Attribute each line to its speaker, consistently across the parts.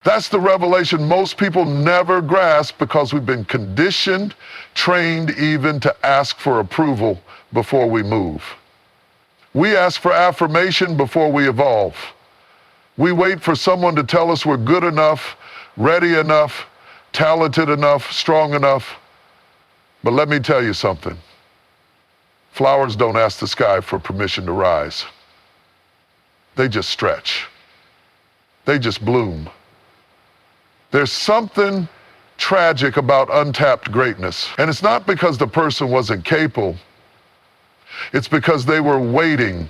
Speaker 1: That's the revelation most people never grasp because we've been conditioned, trained even to ask for approval before we move. We ask for affirmation before we evolve. We wait for someone to tell us we're good enough, ready enough, talented enough, strong enough. But let me tell you something. Flowers don't ask the sky for permission to rise. They just stretch. They just bloom. There's something tragic about untapped greatness. And it's not because the person wasn't capable. It's because they were waiting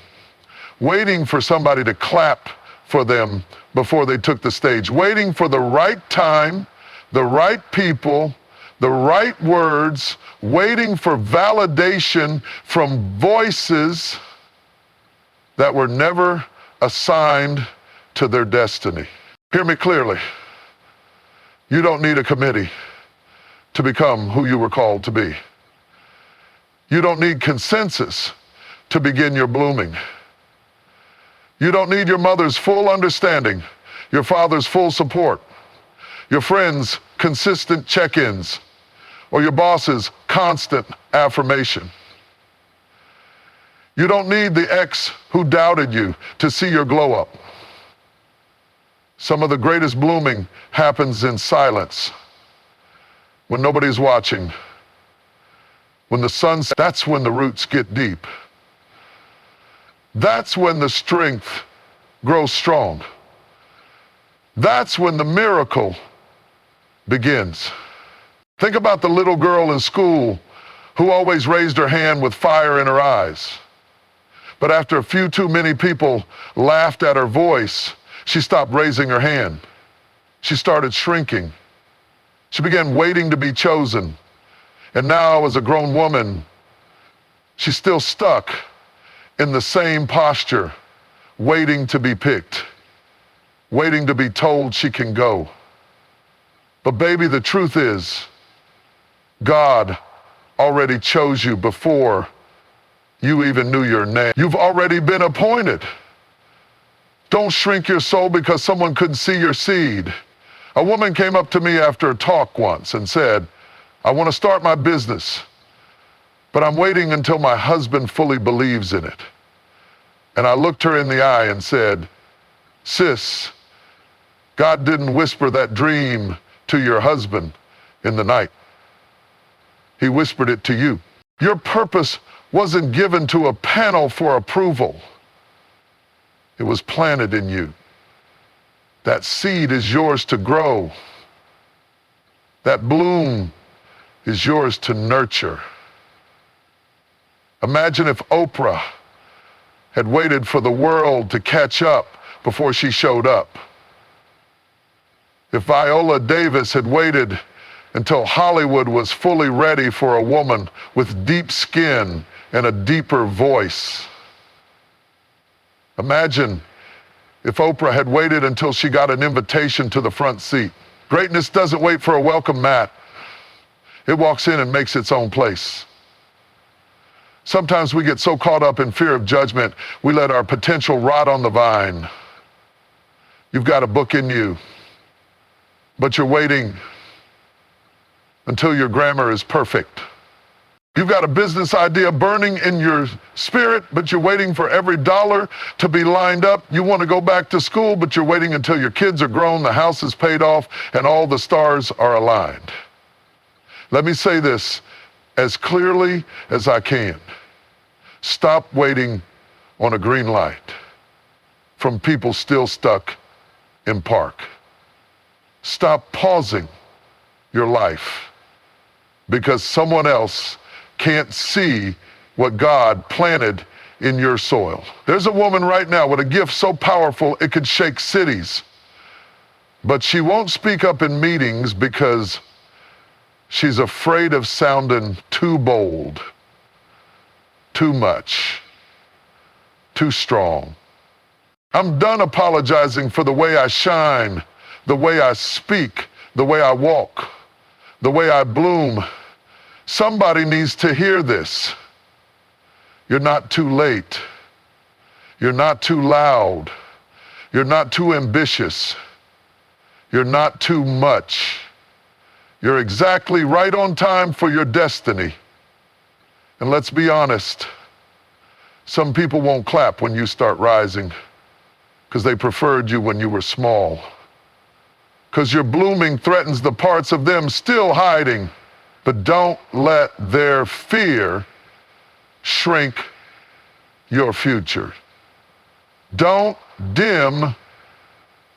Speaker 1: for somebody to clap for them before they took the stage, waiting for the right time, the right people, the right words, waiting for validation from voices that were never assigned to their destiny. Hear me clearly. You don't need a committee to become who you were called to be. You don't need consensus to begin your blooming. You don't need your mother's full understanding, your father's full support, your friends' consistent check-ins, or your boss's constant affirmation. You don't need the ex who doubted you to see your glow up. Some of the greatest blooming happens in silence, when nobody's watching. When the sun sets, that's when the roots get deep. That's when the strength grows strong. That's when the miracle begins. Think about the little girl in school who always raised her hand with fire in her eyes. But after a few too many people laughed at her voice, she stopped raising her hand. She started shrinking. She began waiting to be chosen. And now, as a grown woman, she's still stuck in the same posture, waiting to be picked, waiting to be told she can go. But baby, the truth is, God already chose you before you even knew your name. You've already been appointed. Don't shrink your soul because someone couldn't see your seed. A woman came up to me after a talk once and said, I want to start my business, but I'm waiting until my husband fully believes in it. And I looked her in the eye and said, sis, God didn't whisper that dream to your husband in the night. He whispered it to you. Your purpose wasn't given to a panel for approval. It was planted in you. That seed is yours to grow. That bloom is yours to nurture. Imagine if Oprah had waited for the world to catch up before she showed up. If Viola Davis had waited until Hollywood was fully ready for a woman with deep skin and a deeper voice. Imagine if Oprah had waited until she got an invitation to the front seat. Greatness doesn't wait for a welcome mat. It walks in and makes its own place. Sometimes we get so caught up in fear of judgment, we let our potential rot on the vine. You've got a book in you, but you're waiting until your grammar is perfect. You've got a business idea burning in your spirit, but you're waiting for every dollar to be lined up. You want to go back to school, but you're waiting until your kids are grown, the house is paid off, and all the stars are aligned. Let me say this as clearly as I can. Stop waiting on a green light from people still stuck in park. Stop pausing your life because someone else can't see what God planted in your soil. There's a woman right now with a gift so powerful it could shake cities, but she won't speak up in meetings because she's afraid of sounding too bold, too much, too strong. I'm done apologizing for the way I shine, the way I speak, the way I walk, the way I bloom. Somebody needs to hear this. You're not too late. You're not too loud. You're not too ambitious. You're not too much. You're exactly right on time for your destiny. And let's be honest, some people won't clap when you start rising because they preferred you when you were small. Because your blooming threatens the parts of them still hiding. But don't let their fear shrink your future. Don't dim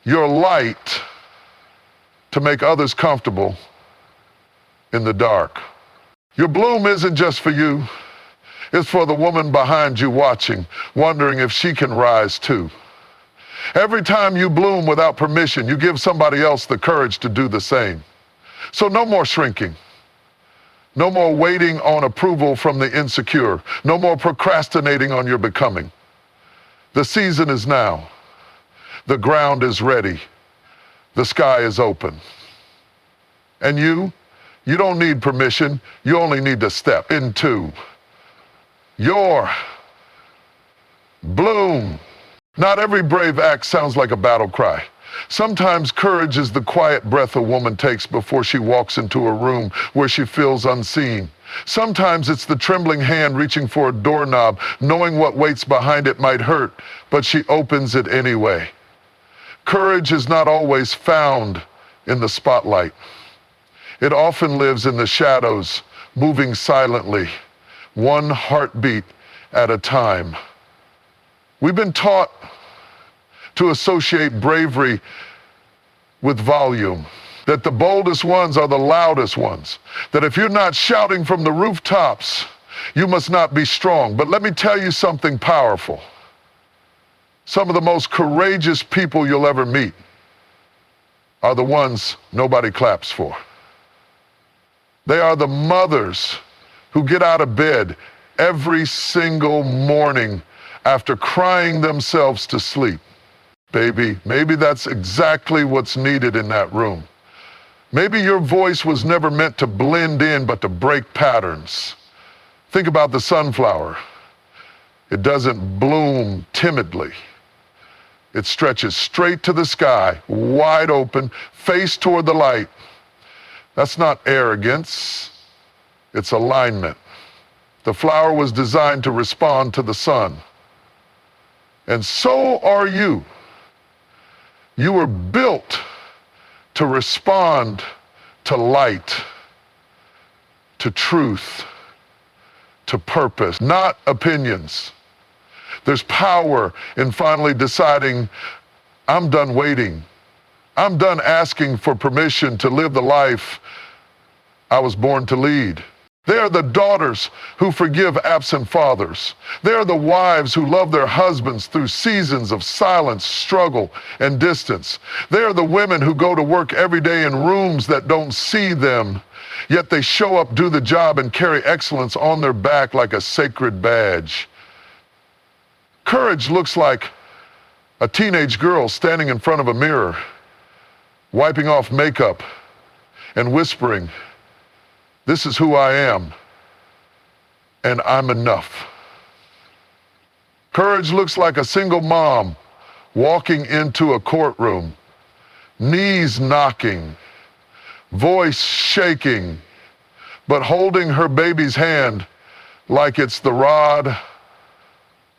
Speaker 1: your light to make others comfortable in the dark. Your bloom isn't just for you. It's for the woman behind you watching, wondering if she can rise too. Every time you bloom without permission, you give somebody else the courage to do the same. So no more shrinking. No more waiting on approval from the insecure. No more procrastinating on your becoming. The season is now. The ground is ready. The sky is open. And you don't need permission. You only need to step into your bloom. Not every brave act sounds like a battle cry. Sometimes courage is the quiet breath a woman takes before she walks into a room where she feels unseen. Sometimes it's the trembling hand reaching for a doorknob, knowing what waits behind it might hurt, but she opens it anyway. Courage is not always found in the spotlight. It often lives in the shadows, moving silently, one heartbeat at a time. We've been taught to associate bravery with volume, that the boldest ones are the loudest ones, that if you're not shouting from the rooftops, you must not be strong. But let me tell you something powerful. Some of the most courageous people you'll ever meet are the ones nobody claps for. They are the mothers who get out of bed every single morning after crying themselves to sleep. Baby, maybe that's exactly what's needed in that room. Maybe your voice was never meant to blend in, but to break patterns. Think about the sunflower. It doesn't bloom timidly. It stretches straight to the sky, wide open, face toward the light. That's not arrogance, it's alignment. The flower was designed to respond to the sun. And so are you. You were built to respond to light, to truth, to purpose, not opinions. There's power in finally deciding, I'm done waiting. I'm done asking for permission to live the life I was born to lead. They are the daughters who forgive absent fathers. They are the wives who love their husbands through seasons of silence, struggle, and distance. They are the women who go to work every day in rooms that don't see them, yet they show up, do the job, and carry excellence on their back like a sacred badge. Courage looks like a teenage girl standing in front of a mirror, wiping off makeup and whispering, "This is who I am, and I'm enough." Courage looks like a single mom walking into a courtroom, knees knocking, voice shaking, but holding her baby's hand like it's the rod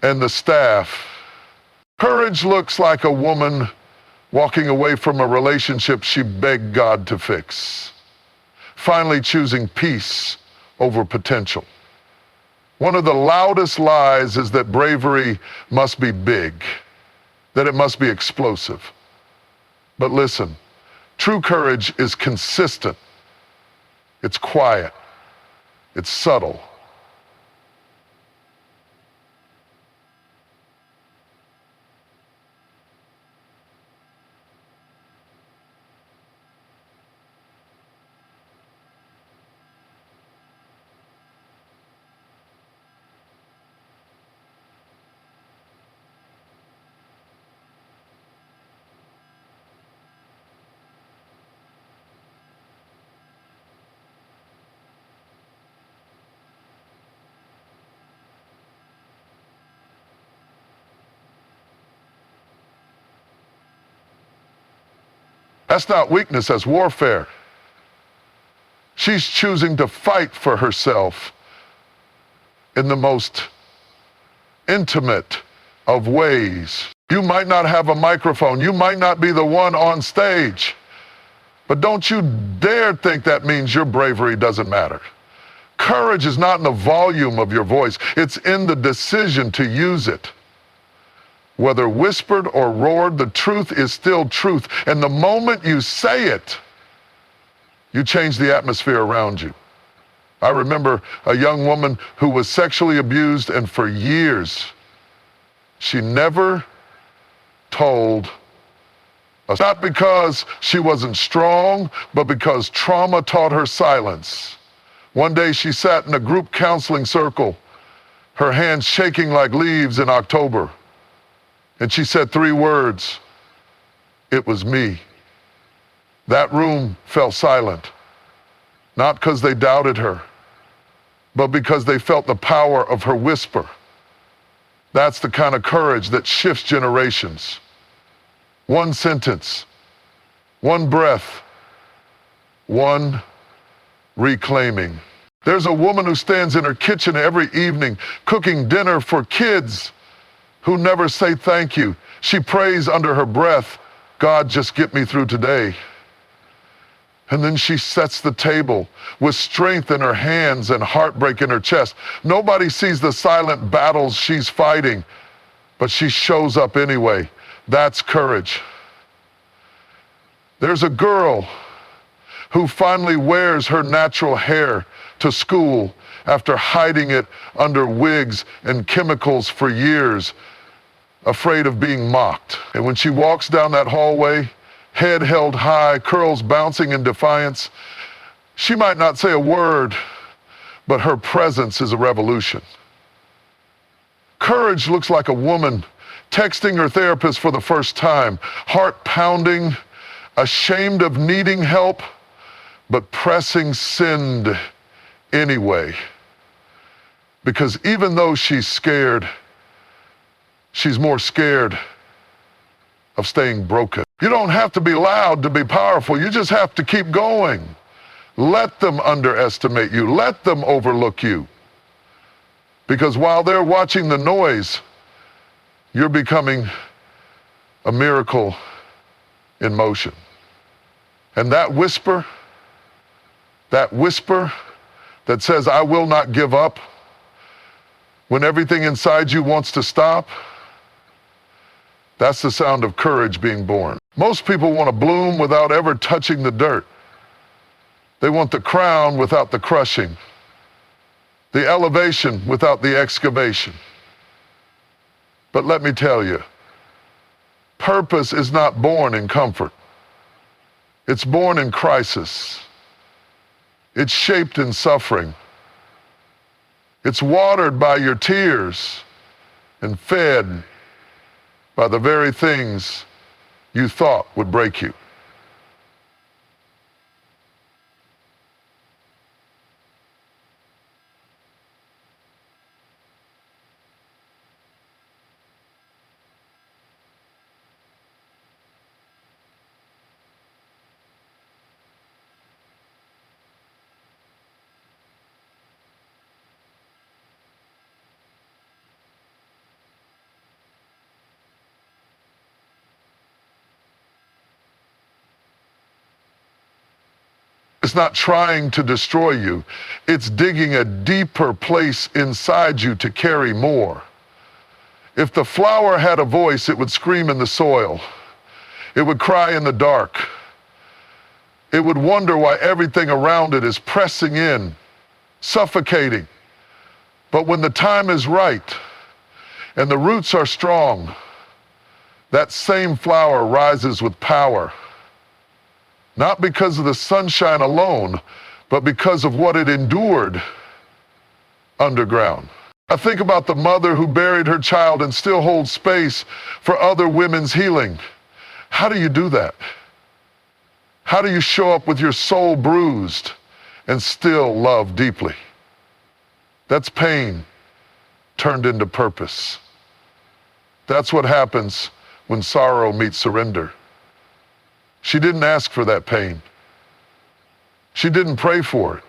Speaker 1: and the staff. Courage looks like a woman walking away from a relationship she begged God to fix, finally choosing peace over potential. One of the loudest lies is that bravery must be big, that it must be explosive. But listen, true courage is consistent, it's quiet, it's subtle. That's not weakness, that's warfare. She's choosing to fight for herself in the most intimate of ways. You might not have a microphone. You might not be the one on stage. But don't you dare think that means your bravery doesn't matter. Courage is not in the volume of your voice. It's in the decision to use it. Whether whispered or roared, the truth is still truth. And the moment you say it, you change the atmosphere around you. I remember a young woman who was sexually abused, and for years, she never told us. Not because she wasn't strong, but because trauma taught her silence. One day she sat in a group counseling circle, her hands shaking like leaves in October. And she said 3 words, "It was me." That room fell silent, not because they doubted her, but because they felt the power of her whisper. That's the kind of courage that shifts generations. One sentence, one breath, one reclaiming. There's a woman who stands in her kitchen every evening cooking dinner for kids who never say thank you. She prays under her breath, "God, just get me through today." And then she sets the table with strength in her hands and heartbreak in her chest. Nobody sees the silent battles she's fighting, but she shows up anyway. That's courage. There's a girl who finally wears her natural hair to school after hiding it under wigs and chemicals for years, afraid of being mocked. And when she walks down that hallway, head held high, curls bouncing in defiance, she might not say a word, but her presence is a revolution. Courage looks like a woman texting her therapist for the first time, heart pounding, ashamed of needing help, but pressing send anyway. Because even though she's scared, she's more scared of staying broken. You don't have to be loud to be powerful. You just have to keep going. Let them underestimate you. Let them overlook you. Because while they're watching the noise, you're becoming a miracle in motion. And that whisper that says, "I will not give up," when everything inside you wants to stop, that's the sound of courage being born. Most people want to bloom without ever touching the dirt. They want the crown without the crushing, the elevation without the excavation. But let me tell you, purpose is not born in comfort. It's born in crisis. It's shaped in suffering. It's watered by your tears and fed by the very things you thought would break you. It's not trying to destroy you. It's digging a deeper place inside you to carry more. If the flower had a voice, it would scream in the soil. It would cry in the dark. It would wonder why everything around it is pressing in, suffocating. But when the time is right and the roots are strong, that same flower rises with power. Not because of the sunshine alone, but because of what it endured underground. I think about the mother who buried her child and still holds space for other women's healing. How do you do that? How do you show up with your soul bruised and still love deeply? That's pain turned into purpose. That's what happens when sorrow meets surrender. She didn't ask for that pain. She didn't pray for it.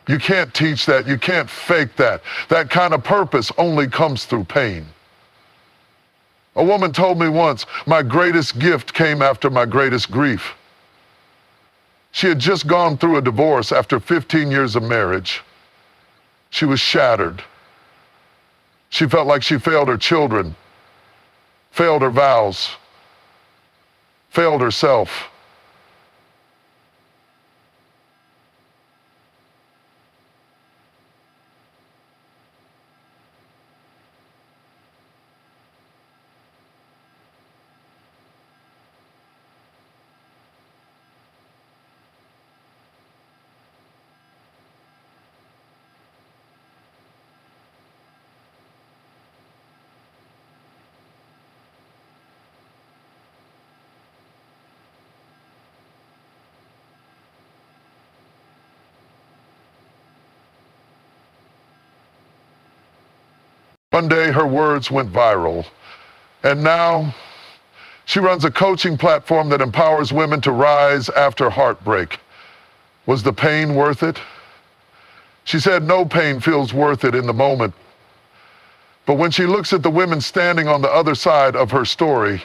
Speaker 1: You can't teach that. You can't fake that. That kind of purpose only comes through pain. A woman told me once, my greatest gift came after my greatest grief. She had just gone through a divorce after 15 years of marriage. She was shattered. She felt like she failed her children, failed her vows, failed herself. One day her words went viral, and now she runs a coaching platform that empowers women to rise after heartbreak. Was the pain worth it? She said no pain feels worth it in the moment. But when she looks at the women standing on the other side of her story,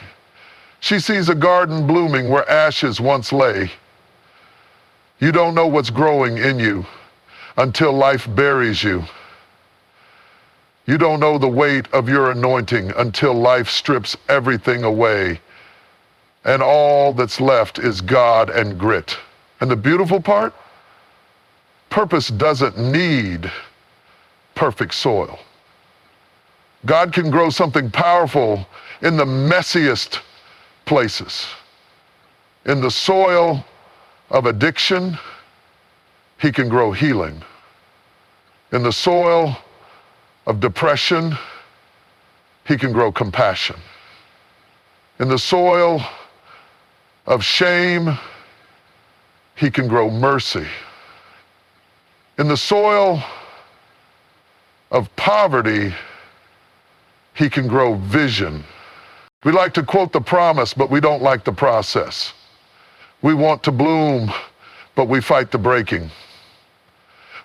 Speaker 1: she sees a garden blooming where ashes once lay. You don't know what's growing in you until life buries you. You don't know the weight of your anointing until life strips everything away. And all that's left is God and grit. And the beautiful part? Purpose doesn't need perfect soil. God can grow something powerful in the messiest places. In the soil of addiction, He can grow healing. In the soil of depression, He can grow compassion. In the soil of shame, He can grow mercy. In the soil of poverty, He can grow vision. We like to quote the promise, but we don't like the process. We want to bloom, but we fight the breaking.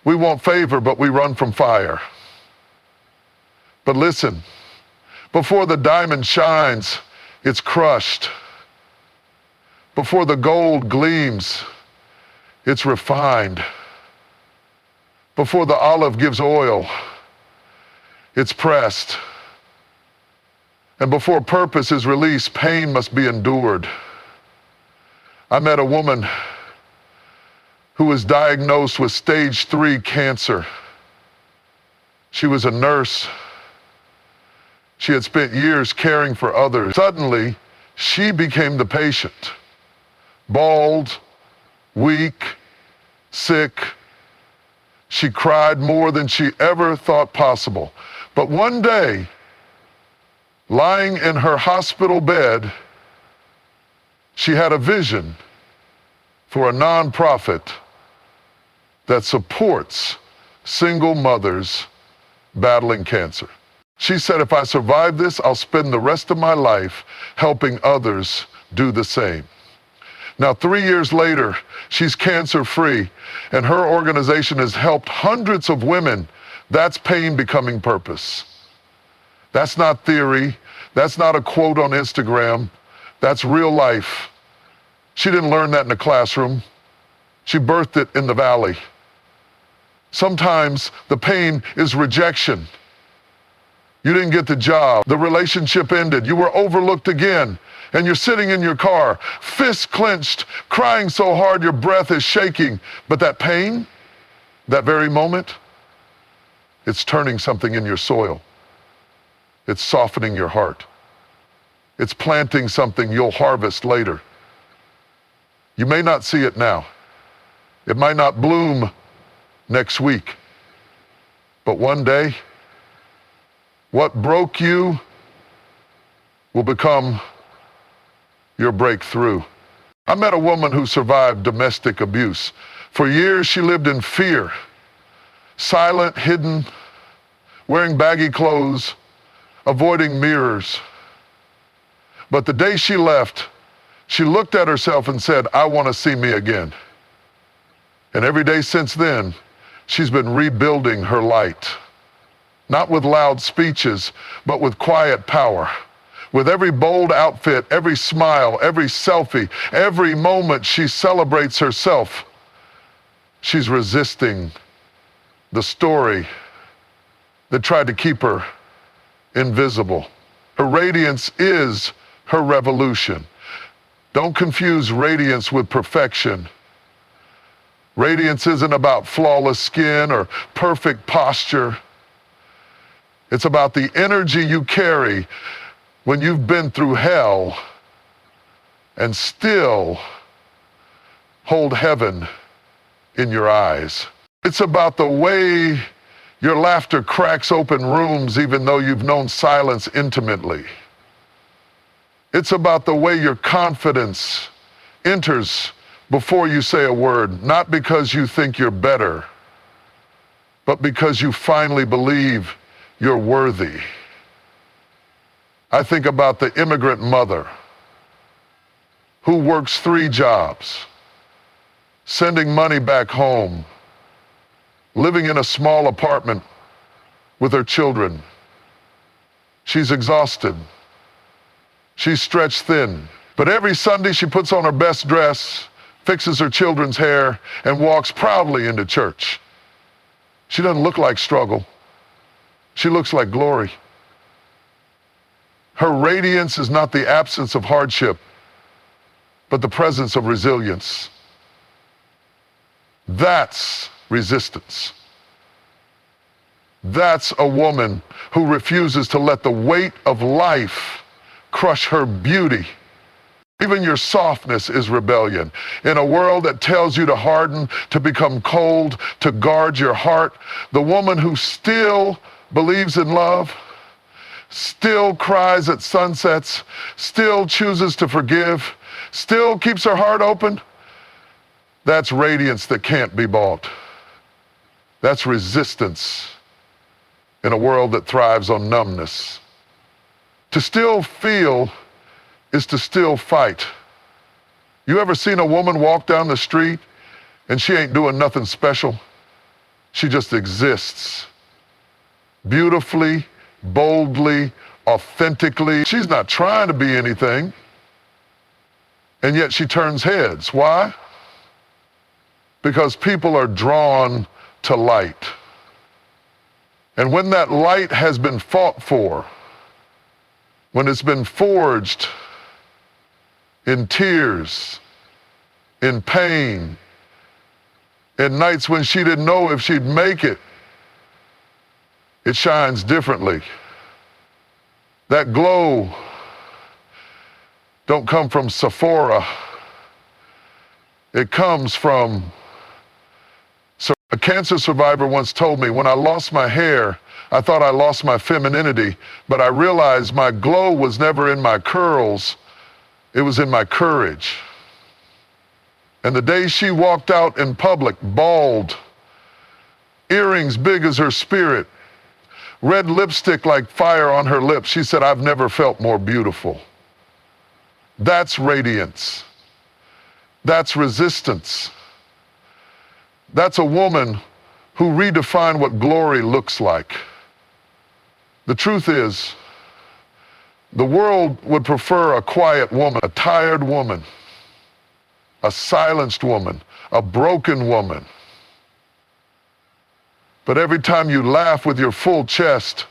Speaker 1: We want favor, but we run from fire. But listen, before the diamond shines, it's crushed. Before the gold gleams, it's refined. Before the olive gives oil, it's pressed. And before purpose is released, pain must be endured. I met a woman who was diagnosed with stage 3 cancer. She was a nurse. She had spent years caring for others. Suddenly, she became the patient. Bald, weak, sick. She cried more than she ever thought possible. But one day, lying in her hospital bed, she had a vision for a nonprofit that supports single mothers battling cancer. She said, if I survive this, I'll spend the rest of my life helping others do the same. Now, 3 years later, she's cancer-free, and her organization has helped hundreds of women. That's pain becoming purpose. That's not theory. That's not a quote on Instagram. That's real life. She didn't learn that in a classroom. She birthed it in the valley. Sometimes the pain is rejection. You didn't get the job. The relationship ended. You were overlooked again. And you're sitting in your car, fists clenched, crying so hard your breath is shaking. But that pain, that very moment, it's turning something in your soil. It's softening your heart. It's planting something you'll harvest later. You may not see it now. It might not bloom next week. But one day, what broke you will become your breakthrough. I met a woman who survived domestic abuse. For years, she lived in fear, silent, hidden, wearing baggy clothes, avoiding mirrors. But the day she left, she looked at herself and said, I want to see me again. And every day since then, she's been rebuilding her light. Not with loud speeches, but with quiet power. With every bold outfit, every smile, every selfie, every moment she celebrates herself, she's resisting the story that tried to keep her invisible. Her radiance is her revolution. Don't confuse radiance with perfection. Radiance isn't about flawless skin or perfect posture. It's about the energy you carry when you've been through hell and still hold heaven in your eyes. It's about the way your laughter cracks open rooms even though you've known silence intimately. It's about the way your confidence enters before you say a word, not because you think you're better, but because you finally believe you're worthy. I think about the immigrant mother who works 3 jobs, sending money back home, living in a small apartment with her children. She's exhausted. She's stretched thin. But every Sunday she puts on her best dress, fixes her children's hair, and walks proudly into church. She doesn't look like struggle. She looks like glory. Her radiance is not the absence of hardship, but the presence of resilience. That's resistance. That's a woman who refuses to let the weight of life crush her beauty. Even your softness is rebellion. In a world that tells you to harden, to become cold, to guard your heart, the woman who still believes in love, still cries at sunsets, still chooses to forgive, still keeps her heart open, that's radiance that can't be bought. That's resistance in a world that thrives on numbness. To still feel is to still fight. You ever seen a woman walk down the street and she ain't doing nothing special? She just exists. Beautifully, boldly, authentically. She's not trying to be anything. And yet she turns heads. Why? Because people are drawn to light. And when that light has been fought for, when it's been forged in tears, in pain, in nights when she didn't know if she'd make it, it shines differently. That glow don't come from Sephora. It comes from... A cancer survivor once told me, when I lost my hair, I thought I lost my femininity, but I realized my glow was never in my curls, it was in my courage. And the day she walked out in public, bald, earrings big as her spirit, red lipstick like fire on her lips, she said, I've never felt more beautiful. That's radiance. That's resistance. That's a woman who redefined what glory looks like. The truth is, the world would prefer a quiet woman, a tired woman, a silenced woman, a broken woman. But every time you laugh with your full chest,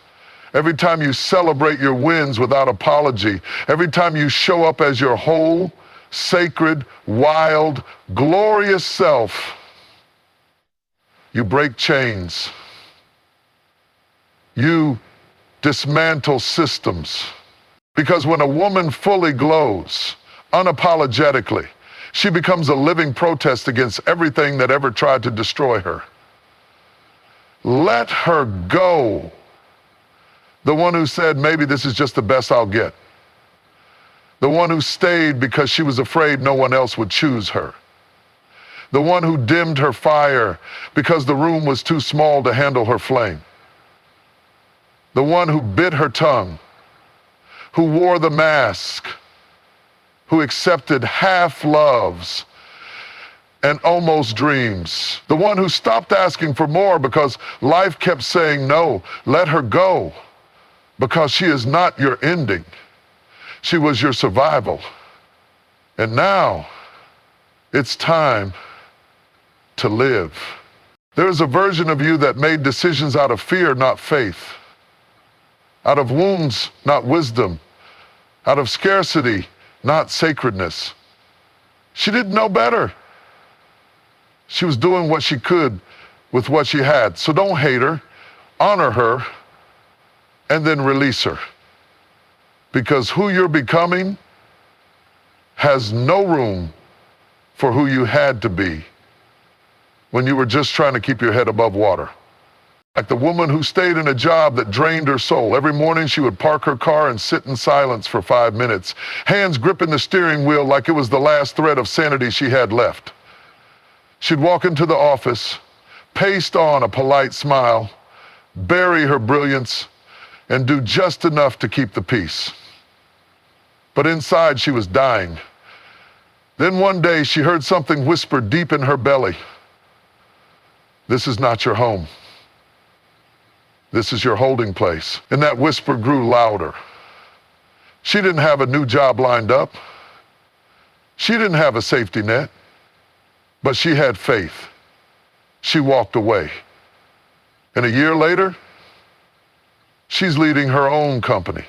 Speaker 1: every time you celebrate your wins without apology, every time you show up as your whole, sacred, wild, glorious self, you break chains. You dismantle systems. Because when a woman fully glows, unapologetically, she becomes a living protest against everything that ever tried to destroy her. Let her go. The one who said, maybe this is just the best I'll get. The one who stayed because she was afraid no one else would choose her. The one who dimmed her fire because the room was too small to handle her flame. The one who bit her tongue, who wore the mask, who accepted half loves and almost dreams. The one who stopped asking for more because life kept saying no. Let her go, because she is not your ending. She was your survival. And now it's time to live. There is a version of you that made decisions out of fear, not faith. Out of wounds, not wisdom. Out of scarcity, not sacredness. She didn't know better. She was doing what she could with what she had. So don't hate her, honor her, and then release her. Because who you're becoming has no room for who you had to be when you were just trying to keep your head above water. Like the woman who stayed in a job that drained her soul. Every morning she would park her car and sit in silence for 5 minutes, hands gripping the steering wheel like it was the last thread of sanity she had left. She'd walk into the office, paste on a polite smile, bury her brilliance, and do just enough to keep the peace. But inside she was dying. Then one day she heard something whisper deep in her belly. This is not your home. This is your holding place. And that whisper grew louder. She didn't have a new job lined up. She didn't have a safety net, but she had faith. She walked away. And a year later, she's leading her own company,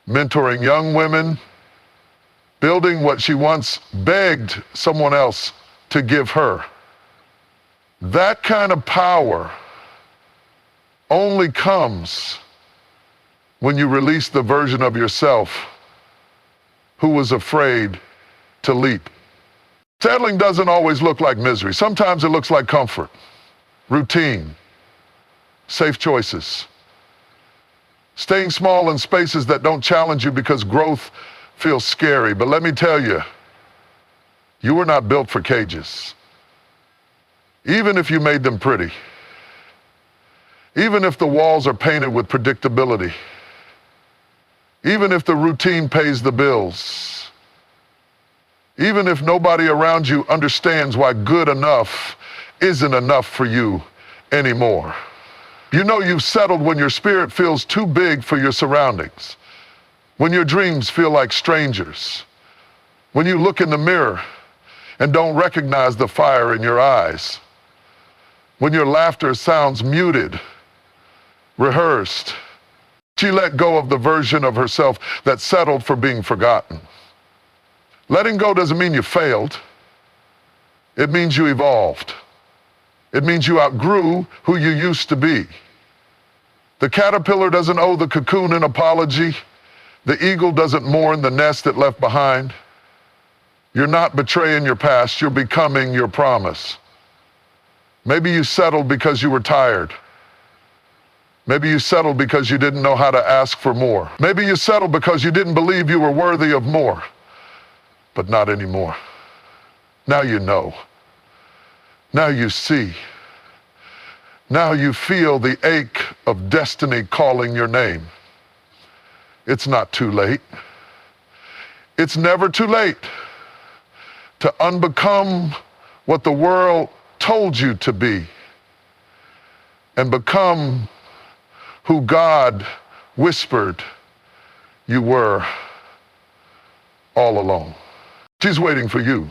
Speaker 1: mentoring young women, building what she once begged someone else to give her. That kind of power only comes when you release the version of yourself who was afraid to leap. Settling doesn't always look like misery. Sometimes it looks like comfort, routine, safe choices. Staying small in spaces that don't challenge you because growth feels scary. But let me tell you, you were not built for cages. Even if you made them pretty. Even if the walls are painted with predictability. Even if the routine pays the bills. Even if nobody around you understands why good enough isn't enough for you anymore. You know you've settled when your spirit feels too big for your surroundings. When your dreams feel like strangers. When you look in the mirror and don't recognize the fire in your eyes. When your laughter sounds muted, rehearsed. She let go of the version of herself that settled for being forgotten. Letting go doesn't mean you failed. It means you evolved. It means you outgrew who you used to be. The caterpillar doesn't owe the cocoon an apology. The eagle doesn't mourn the nest it left behind. You're not betraying your past, you're becoming your promise. Maybe you settled because you were tired. Maybe you settled because you didn't know how to ask for more. Maybe you settled because you didn't believe you were worthy of more. But not anymore. Now you know. Now you see. Now you feel the ache of destiny calling your name. It's not too late. It's never too late to unbecome what the world told you to be and become who God whispered you were all along. She's waiting for you,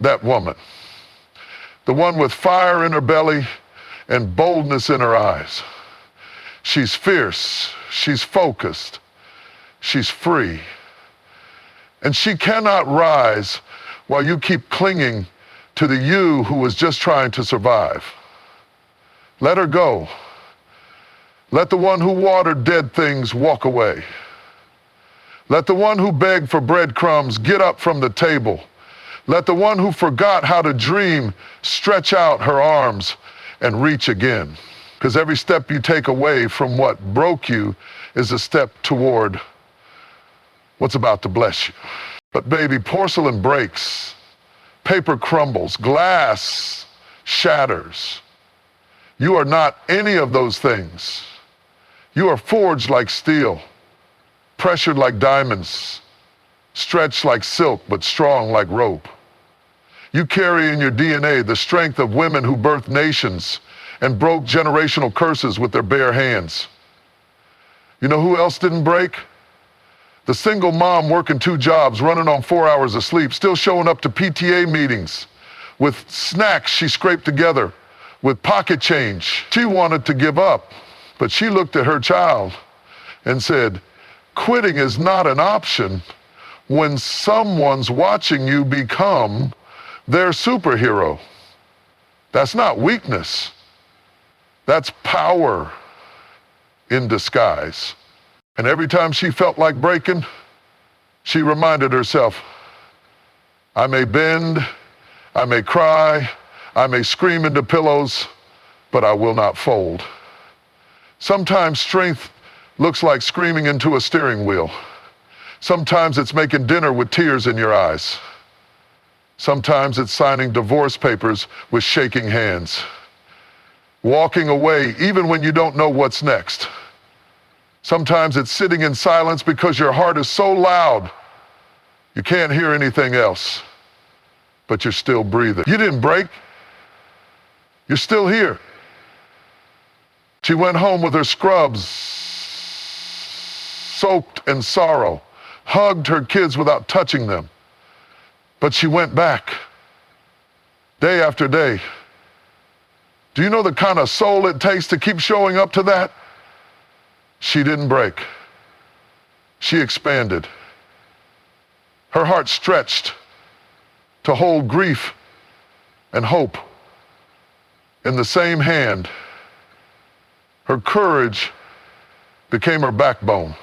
Speaker 1: that woman, the one with fire in her belly and boldness in her eyes. She's fierce, she's focused, she's free. And she cannot rise while you keep clinging to the you who was just trying to survive. Let her go. Let the one who watered dead things walk away. Let the one who begged for breadcrumbs get up from the table. Let the one who forgot how to dream stretch out her arms and reach again. Because every step you take away from what broke you is a step toward what's about to bless you. But baby, porcelain breaks, paper crumbles, glass shatters. You are not any of those things. You are forged like steel, pressured like diamonds, stretched like silk, but strong like rope. You carry in your DNA the strength of women who birthed nations and broke generational curses with their bare hands. You know who else didn't break? The single mom working 2 jobs, running on 4 hours of sleep, still showing up to PTA meetings with snacks she scraped together, with pocket change. She wanted to give up, but she looked at her child and said, quitting is not an option when someone's watching you become their superhero. That's not weakness. That's power in disguise. And every time she felt like breaking, she reminded herself, I may bend, I may cry, I may scream into pillows, but I will not fold. Sometimes strength looks like screaming into a steering wheel. Sometimes it's making dinner with tears in your eyes. Sometimes it's signing divorce papers with shaking hands. Walking away even when you don't know what's next. Sometimes it's sitting in silence because your heart is so loud you can't hear anything else, but you're still breathing. You didn't break. You're still here. She went home with her scrubs soaked in sorrow, hugged her kids without touching them. But she went back day after day. Do you know the kind of soul it takes to keep showing up to that? She didn't break. She expanded. Her heart stretched to hold grief and hope in the same hand. Her courage became her backbone.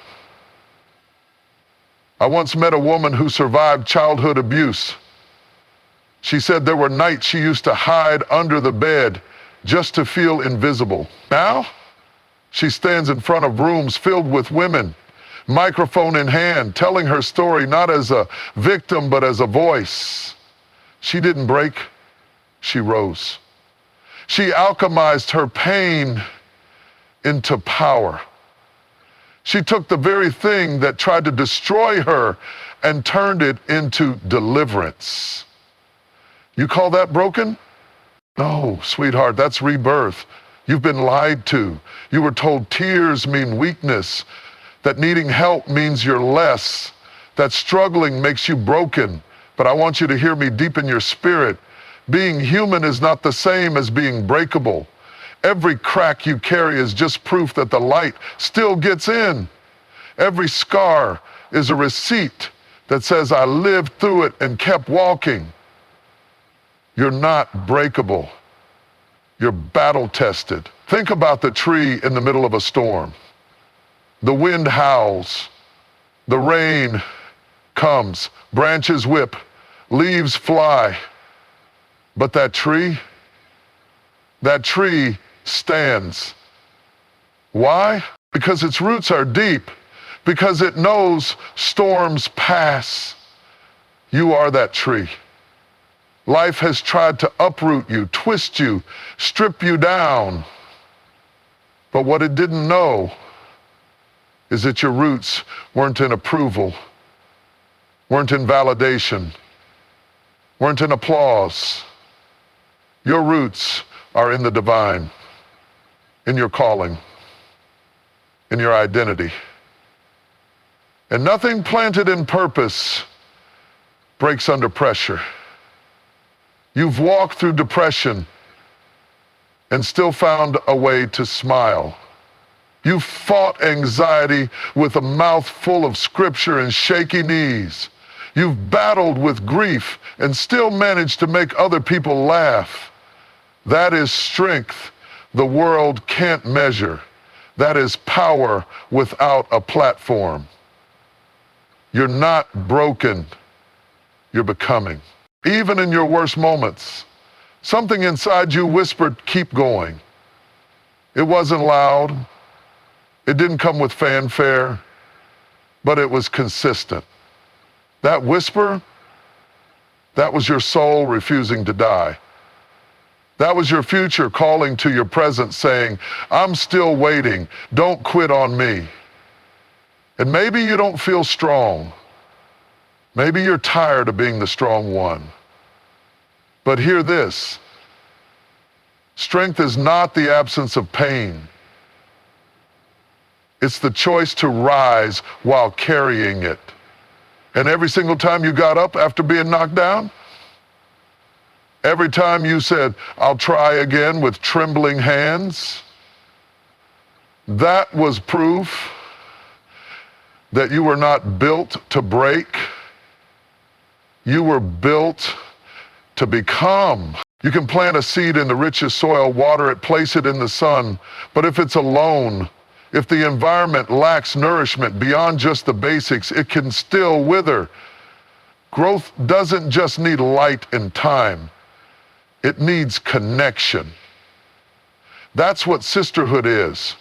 Speaker 1: I once met a woman who survived childhood abuse. She said there were nights she used to hide under the bed just to feel invisible. Now, she stands in front of rooms filled with women, microphone in hand, telling her story not as a victim, but as a voice. She didn't break, she rose. She alchemized her pain into power. She took the very thing that tried to destroy her and turned it into deliverance. You call that broken? No, sweetheart, that's rebirth. You've been lied to. You were told tears mean weakness, that needing help means you're less, that struggling makes you broken. But I want you to hear me deep in your spirit. Being human is not the same as being breakable. Every crack you carry is just proof that the light still gets in. Every scar is a receipt that says I lived through it and kept walking. You're not breakable. You're battle tested. Think about the tree in the middle of a storm. The wind howls. The rain comes. Branches whip. Leaves fly. But that tree stands. Why? Because its roots are deep. Because it knows storms pass. You are that tree. Life has tried to uproot you, twist you, strip you down. But what it didn't know is that your roots weren't in approval, weren't in validation, weren't in applause. Your roots are in the divine, in your calling, in your identity. And nothing planted in purpose breaks under pressure. You've walked through depression and still found a way to smile. You've fought anxiety with a mouth full of scripture and shaky knees. You've battled with grief and still managed to make other people laugh. That is strength the world can't measure. That is power without a platform. You're not broken, you're becoming. Even in your worst moments, something inside you whispered, keep going. It wasn't loud, it didn't come with fanfare, but it was consistent. That whisper, that was your soul refusing to die. That was your future calling to your present saying, I'm still waiting, don't quit on me. And maybe you don't feel strong. Maybe you're tired of being the strong one. But hear this, strength is not the absence of pain. It's the choice to rise while carrying it. And every single time you got up after being knocked down, every time you said, I'll try again with trembling hands, that was proof that you were not built to break. You were built to become. You can plant a seed in the richest soil, water it, place it in the sun, but if it's alone, if the environment lacks nourishment beyond just the basics, it can still wither. Growth doesn't just need light and time. It needs connection. That's what sisterhood is.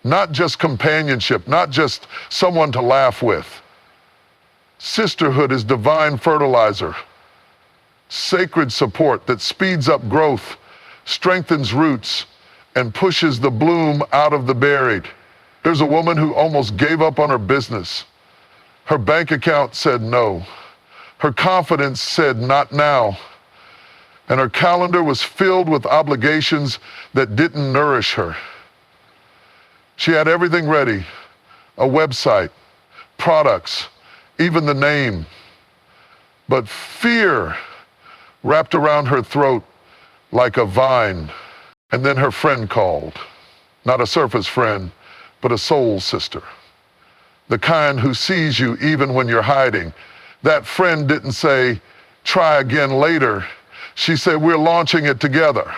Speaker 1: Not just companionship, not just someone to laugh with. Sisterhood is divine fertilizer, sacred support that speeds up growth, strengthens roots, and pushes the bloom out of the buried. There's a woman who almost gave up on her business. Her bank account said no. Her confidence said not now. And her calendar was filled with obligations that didn't nourish her. She had everything ready, a website, products, even the name. But fear wrapped around her throat like a vine. And then her friend called, not a surface friend, but a soul sister. The kind who sees you even when you're hiding. That friend didn't say, try again later. She said, we're launching it together.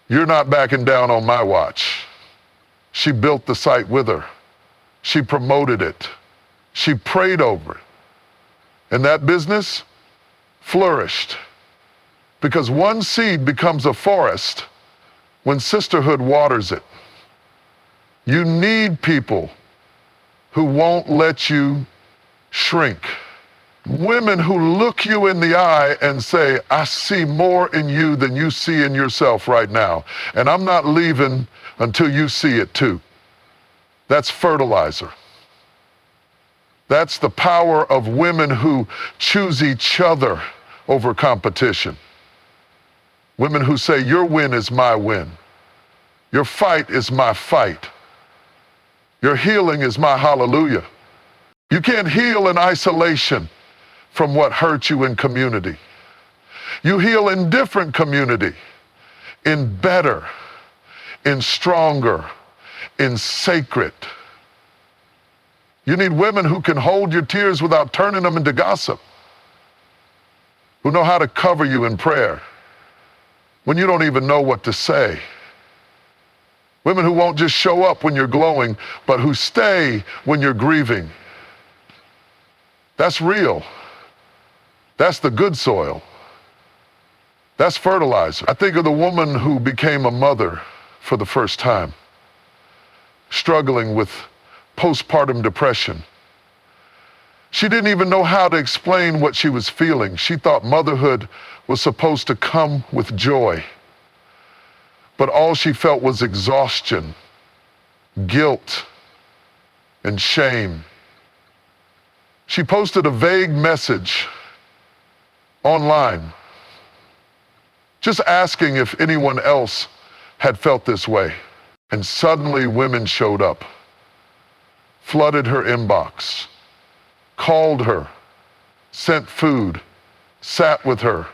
Speaker 1: You're not backing down on my watch. She built the site with her. She promoted it. She prayed over it. And that business flourished. Because one seed becomes a forest when sisterhood waters it. You need people who won't let you shrink. Women who look you in the eye and say, I see more in you than you see in yourself right now. And I'm not leaving until you see it too. That's fertilizer. That's the power of women who choose each other over competition. Women who say, your win is my win. Your fight is my fight. Your healing is my hallelujah. You can't heal in isolation from what hurt you in community. You heal in different community, in better, in stronger, in sacred. You need women who can hold your tears without turning them into gossip, who know how to cover you in prayer when you don't even know what to say. Women who won't just show up when you're glowing, but who stay when you're grieving. That's real. That's the good soil. That's fertilizer. I think of the woman who became a mother for the first time, struggling with postpartum depression. She didn't even know how to explain what she was feeling. She thought motherhood was supposed to come with joy. But all she felt was exhaustion, guilt, and shame. She posted a vague message online, just asking if anyone else had felt this way. And suddenly women showed up, flooded her inbox, called her, sent food, sat with her,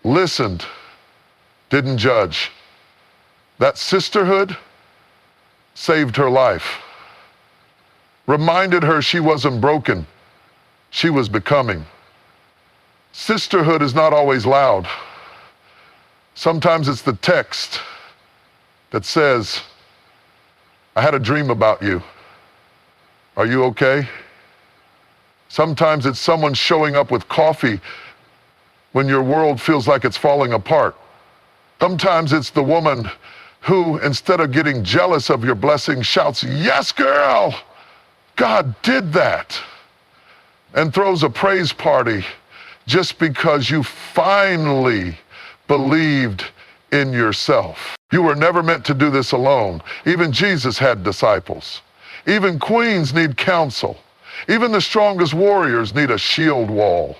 Speaker 1: listened, didn't judge. That sisterhood saved her life, reminded her she wasn't broken, she was becoming. Sisterhood is not always loud. Sometimes it's the text that says, I had a dream about you. Are you okay? Sometimes it's someone showing up with coffee when your world feels like it's falling apart. Sometimes it's the woman who, instead of getting jealous of your blessing, shouts, "Yes, girl! God did that!" and throws a praise party just because you finally believed in yourself. You were never meant to do this alone. Even Jesus had disciples. Even queens need counsel. Even the strongest warriors need a shield wall.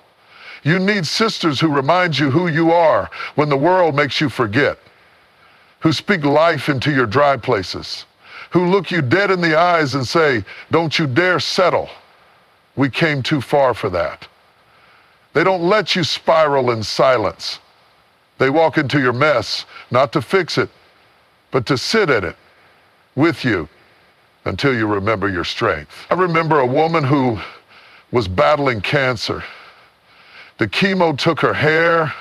Speaker 1: You need sisters who remind you who you are when the world makes you forget, who speak life into your dry places, who look you dead in the eyes and say, "Don't you dare settle. We came too far for that." They don't let you spiral in silence. They walk into your mess, not to fix it, but to sit in it with you until you remember your strength. I remember a woman who was battling cancer. The chemo took her hair,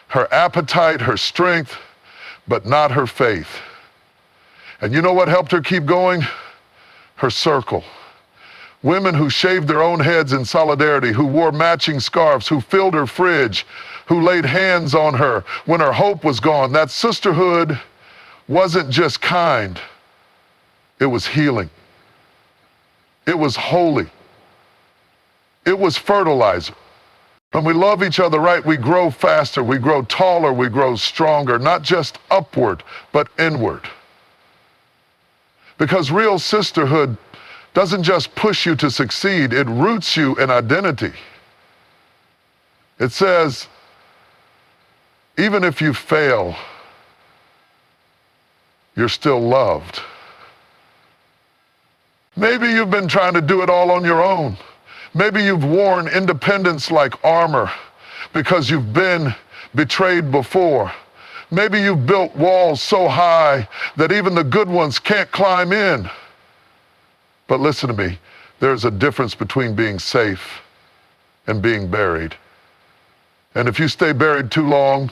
Speaker 1: her appetite, her strength, but not her faith. And you know what helped her keep going? Her circle. Women who shaved their own heads in solidarity, who wore matching scarves, who filled her fridge, who laid hands on her when her hope was gone. That sisterhood wasn't just kind, it was healing. It was holy. It was fertilizer. When we love each other right, we grow faster, we grow taller, we grow stronger, not just upward, but inward. Because real sisterhood doesn't just push you to succeed, it roots you in identity. It says, even if you fail, you're still loved. Maybe you've been trying to do it all on your own. Maybe you've worn independence like armor because you've been betrayed before. Maybe you've built walls so high that even the good ones can't climb in. But listen to me, there's a difference between being safe and being buried. And if you stay buried too long,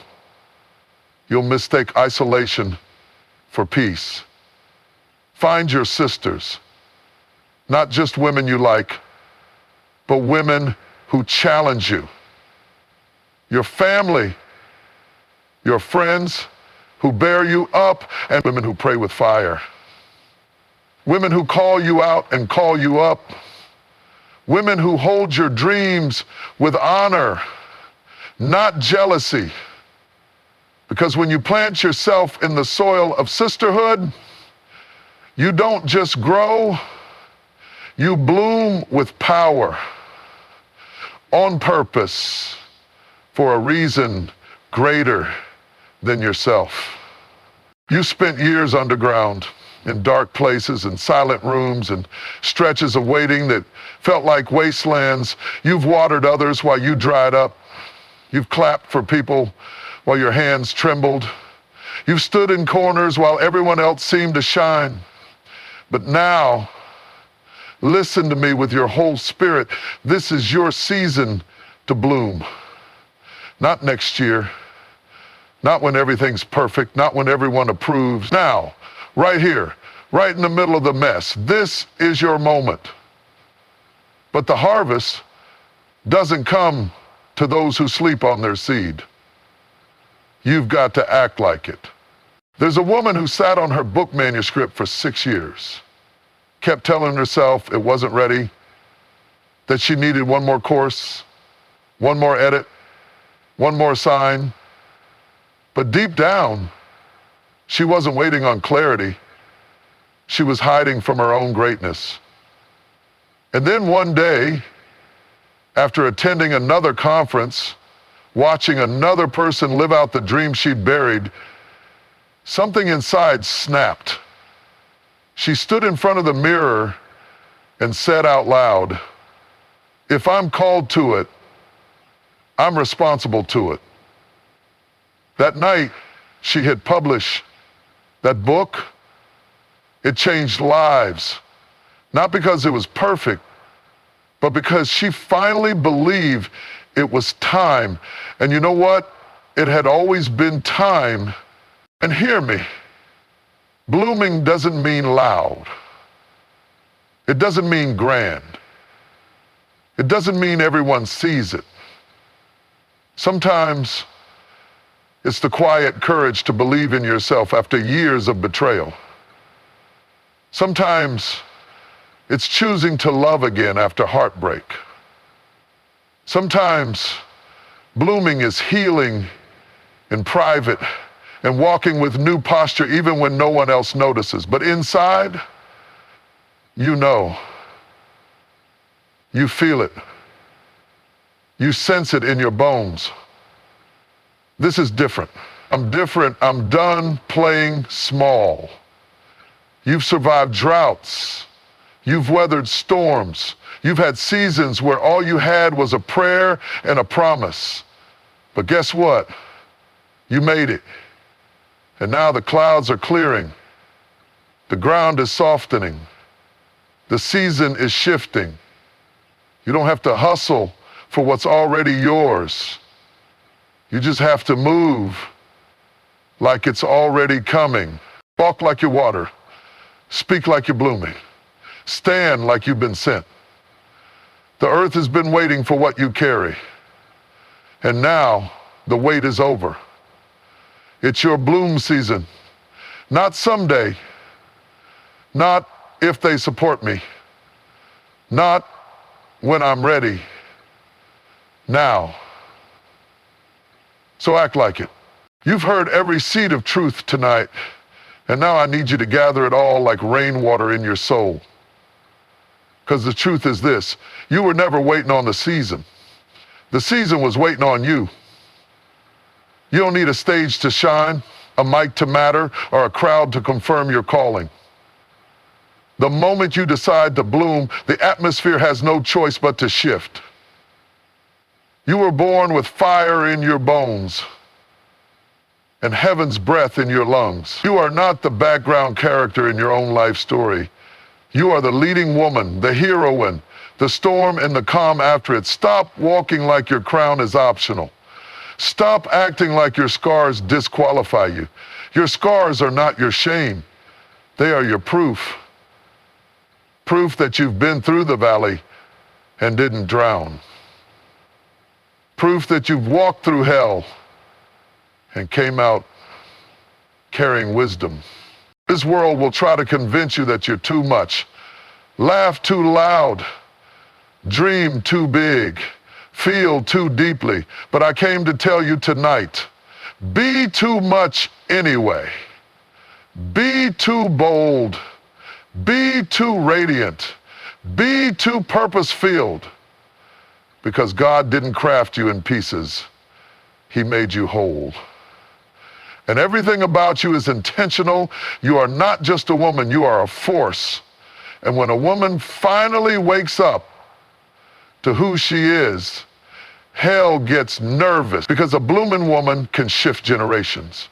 Speaker 1: you'll mistake isolation for peace. Find your sisters, not just women you like, but women who challenge you. Your family, your friends who bear you up, and women who pray with fire. Women who call you out and call you up. Women who hold your dreams with honor, not jealousy. Because when you plant yourself in the soil of sisterhood, you don't just grow, you bloom with power, on purpose, for a reason greater than yourself. You spent years underground, in dark places and silent rooms and stretches of waiting that felt like wastelands. You've watered others while you dried up. You've clapped for people while your hands trembled. You've stood in corners while everyone else seemed to shine. But now, listen to me with your whole spirit. This is your season to bloom. Not next year, not when everything's perfect, not when everyone approves. Now, right here, right in the middle of the mess. This is your moment. But the harvest doesn't come to those who sleep on their seed. You've got to act like it. There's a woman who sat on her book manuscript for 6 years, kept telling herself it wasn't ready, that she needed one more course, one more edit, one more sign. But deep down, she wasn't waiting on clarity. She was hiding from her own greatness. And then one day, after attending another conference, watching another person live out the dream she'd buried, something inside snapped. She stood in front of the mirror and said out loud, "If I'm called to it, I'm responsible to it." That night, she had published that book. It changed lives, not because it was perfect, but because she finally believed it was time. And you know what? It had always been time. And hear me, Blooming doesn't mean loud. It doesn't mean grand. It doesn't mean everyone sees it. Sometimes it's the quiet courage to believe in yourself after years of betrayal. Sometimes it's choosing to love again after heartbreak. Sometimes blooming is healing in private and walking with new posture even when no one else notices. But inside, you know, you feel it. You sense it in your bones. This is different. I'm different. I'm done playing small. You've survived droughts. You've weathered storms. You've had seasons where all you had was a prayer and a promise. But guess what? You made it. And now the clouds are clearing. The ground is softening. The season is shifting. You don't have to hustle for what's already yours. You just have to move like it's already coming. Walk like you're water. Speak like you're blooming. Stand like you've been sent. The earth has been waiting for what you carry. And now the wait is over. It's your bloom season. Not someday. Not if they support me. Not when I'm ready. Now. So act like it. You've heard every seed of truth tonight, and now I need you to gather it all like rainwater in your soul. Because the truth is this: you were never waiting on the season. The season was waiting on you. You don't need a stage to shine, a mic to matter, or a crowd to confirm your calling. The moment you decide to bloom, the atmosphere has no choice but to shift. You were born with fire in your bones and heaven's breath in your lungs. You are not the background character in your own life story. You are the leading woman, the heroine, the storm and the calm after it. Stop walking like your crown is optional. Stop acting like your scars disqualify you. Your scars are not your shame. They are your proof. Proof that you've been through the valley and didn't drown. Proof that you've walked through hell and came out carrying wisdom. This world will try to convince you that you're too much. Laugh too loud. Dream too big. Feel too deeply. But I came to tell you tonight, be too much anyway. Be too bold. Be too radiant. Be too purpose-filled. Because God didn't craft you in pieces. He made you whole. And everything about you is intentional. You are not just a woman, you are a force. And when a woman finally wakes up to who she is, hell gets nervous because a blooming woman can shift generations.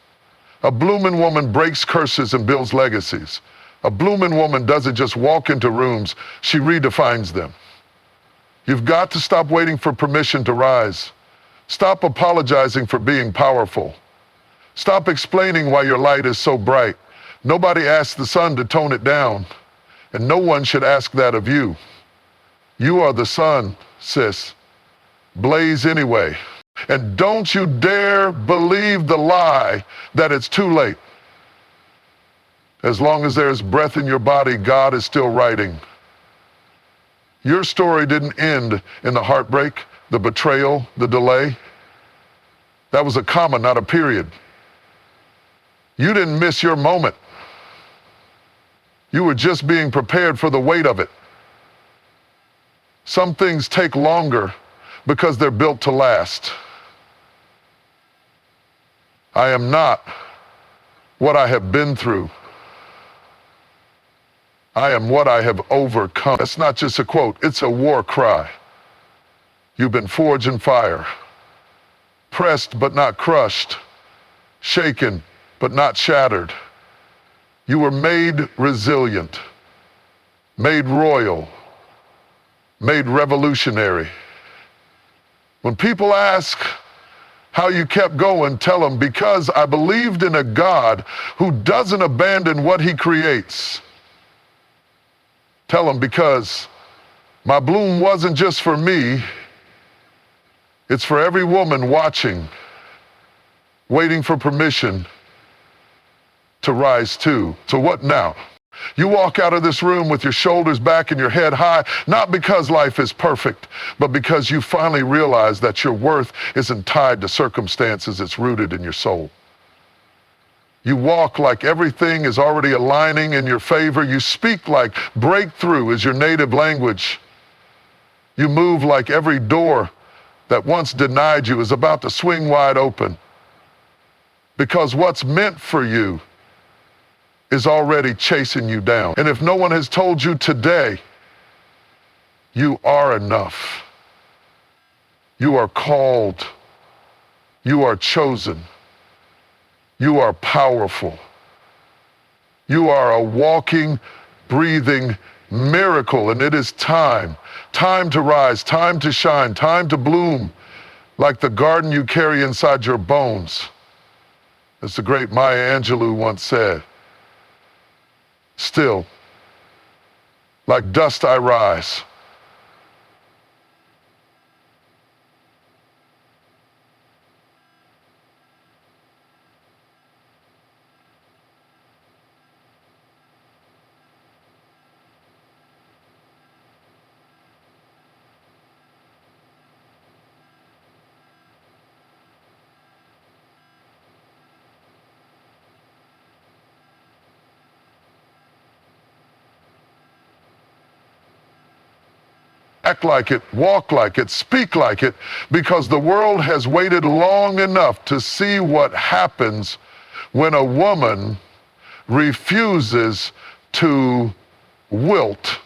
Speaker 1: A blooming woman breaks curses and builds legacies. A blooming woman doesn't just walk into rooms, she redefines them. You've got to stop waiting for permission to rise. Stop apologizing for being powerful. Stop explaining why your light is so bright. Nobody asked the sun to tone it down, and no one should ask that of you. You are the sun, sis. Blaze anyway. And don't you dare believe the lie that it's too late. As long as there's breath in your body, God is still writing. Your story didn't end in the heartbreak, the betrayal, the delay. That was a comma, not a period. You didn't miss your moment. You were just being prepared for the weight of it. Some things take longer because they're built to last. I am not what I have been through. I am what I have overcome. That's not just a quote, it's a war cry. You've been forged in fire, pressed but not crushed, shaken but not shattered. You were made resilient, made royal, made revolutionary. When people ask, how you kept going, tell them, because I believed in a God who doesn't abandon what he creates. Tell them, because my bloom wasn't just for me, it's for every woman watching, waiting for permission to rise too. So what now? You walk out of this room with your shoulders back and your head high, not because life is perfect, but because you finally realize that your worth isn't tied to circumstances, it's rooted in your soul. You walk like everything is already aligning in your favor. You speak like breakthrough is your native language. You move like every door that once denied you is about to swing wide open. Because what's meant for you is already chasing you down. And if no one has told you today, you are enough. You are called. You are chosen. You are powerful. You are a walking, breathing miracle, and it is time. Time to rise, time to shine, time to bloom like the garden you carry inside your bones. As the great Maya Angelou once said, still, like dust I rise. Act like it, walk like it, speak like it, because the world has waited long enough to see what happens when a woman refuses to wilt